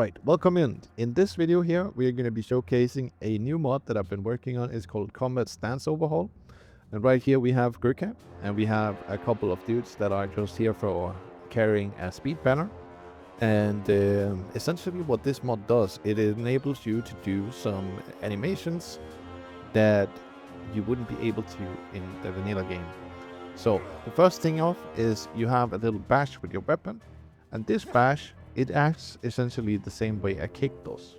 Alright, welcome in. In this video here, we are going to be showcasing a new mod that I've been working on. It's called Combat Stance Overhaul. And right here we have Gurkha, and we have a couple of dudes that are just here for carrying a speed banner. And essentially what this mod does, it enables you to do some animations that you wouldn't be able to in the vanilla game. So the first thing off is you have a little bash with your weapon, and this bash, it acts essentially the same way a kick does.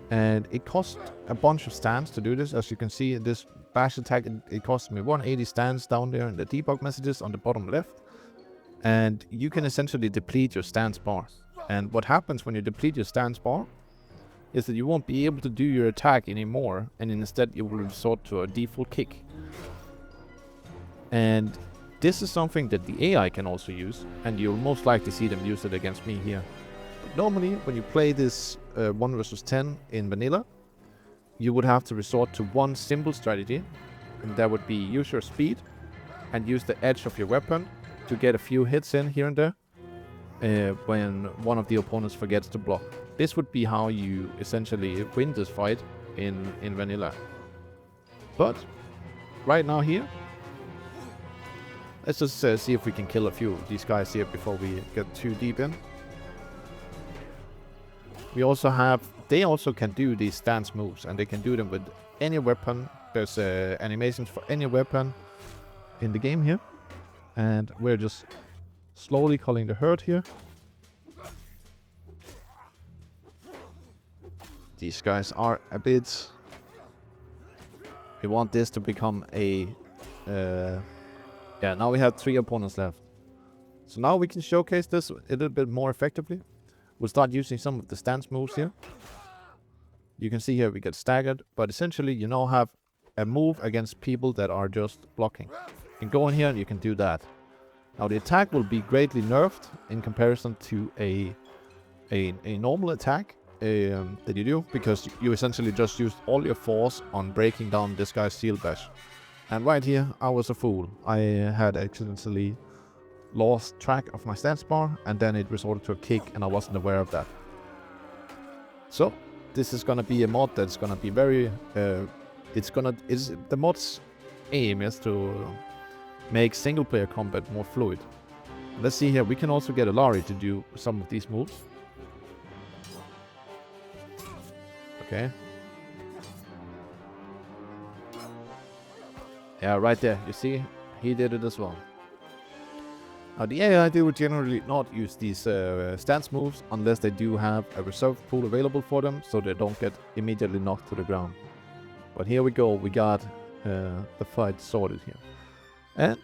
And it costs a bunch of stands to do this. As you can see in this bash attack, it costs me 180 stands down there in the debug messages on the bottom left. And you can essentially deplete your stance bar. And what happens when you deplete your stance bar is that you won't be able to do your attack anymore, and instead you will resort to a default kick. And this is something that the AI can also use, and you'll most likely see them use it against me here. But normally, when you play this 1 versus 10 in vanilla, you would have to resort to one simple strategy, and that would be use your speed and use the edge of your weapon to get a few hits in here and there when one of the opponents forgets to block. This would be how you essentially win this fight in vanilla. But right now here, let's just see if we can kill a few of these guys here before we get too deep in. We also have, they also can do these stance moves, and they can do them with any weapon. There's animations for any weapon in the game here. And we're just slowly culling the herd here. These guys are a bit... We want this to become a... Yeah, now we have 3 opponents left. So now we can showcase this a little bit more effectively. We'll start using some of the stance moves here. You can see here we get staggered, but essentially you now have a move against people that are just blocking. You can go in here and you can do that. Now the attack will be greatly nerfed in comparison to a normal attack that you do, because you essentially just used all your force on breaking down this guy's shield bash. And right here, I was a fool. I had accidentally lost track of my stance bar, and then it resorted to a kick, and I wasn't aware of that. So this is gonna be a mod that's gonna be very. The mod's aim is to make single-player combat more fluid. Let's see here. We can also get Alari to do some of these moves. Okay. Yeah, right there. You see, he did it as well. Now, the AI, they would generally not use these stance moves unless they do have a reserve pool available for them, so they don't get immediately knocked to the ground. But here we go. We got the fight sorted here. And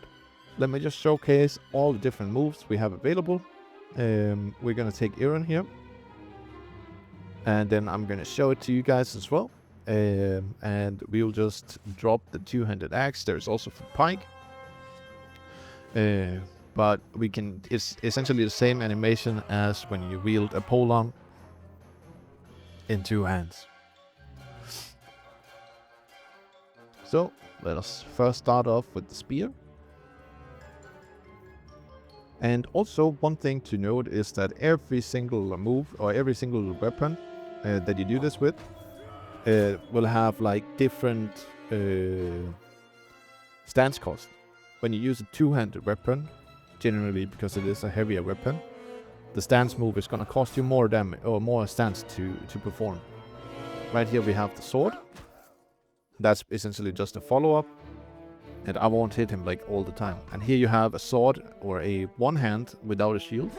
let me just showcase all the different moves we have available. We're going to take Aaron here. And then I'm going to show it to you guys as well. And we'll just drop the two-handed axe. There's also for pike. But we can, it's essentially the same animation as when you wield a polearm in 2 hands. So let us first start off with the spear. And also one thing to note is that every single move or every single weapon that you do this with will have like different stance cost. When you use a two-handed weapon, generally because it is a heavier weapon, the stance move is gonna cost you more damage or more stance to perform. Right here we have the sword. That's essentially just a follow-up, and I won't hit him like all the time. And here you have a sword or a one hand without a shield.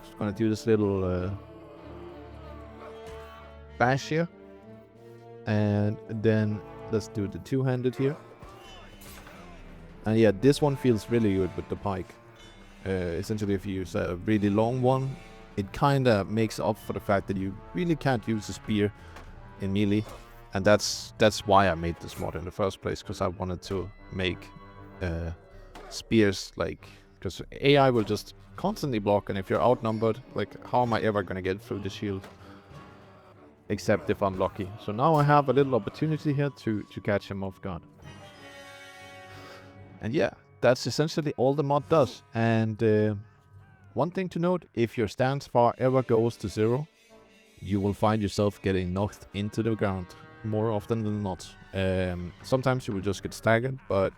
Just gonna do this little bash here. And then let's do the two-handed here. And yeah, this one feels really good with the pike. Essentially, if you use a really long one, it kinda makes up for the fact that you really can't use a spear in melee. And that's why I made this mod in the first place, because I wanted to make spears like, because AI will just constantly block, and if you're outnumbered, like, how am I ever gonna get through the shield? Except if I'm lucky. So now I have a little opportunity here to catch him off guard. And yeah, that's essentially all the mod does. And one thing to note, if your stance bar ever goes to 0, you will find yourself getting knocked into the ground more often than not. Sometimes you will just get staggered, but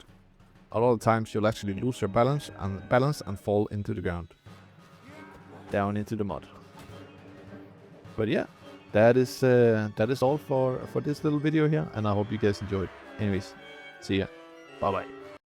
a lot of times you'll actually lose your balance and fall into the ground, down into the mud. But yeah, that is all for this little video here, and I hope you guys enjoyed. Anyways, see ya. Bye bye.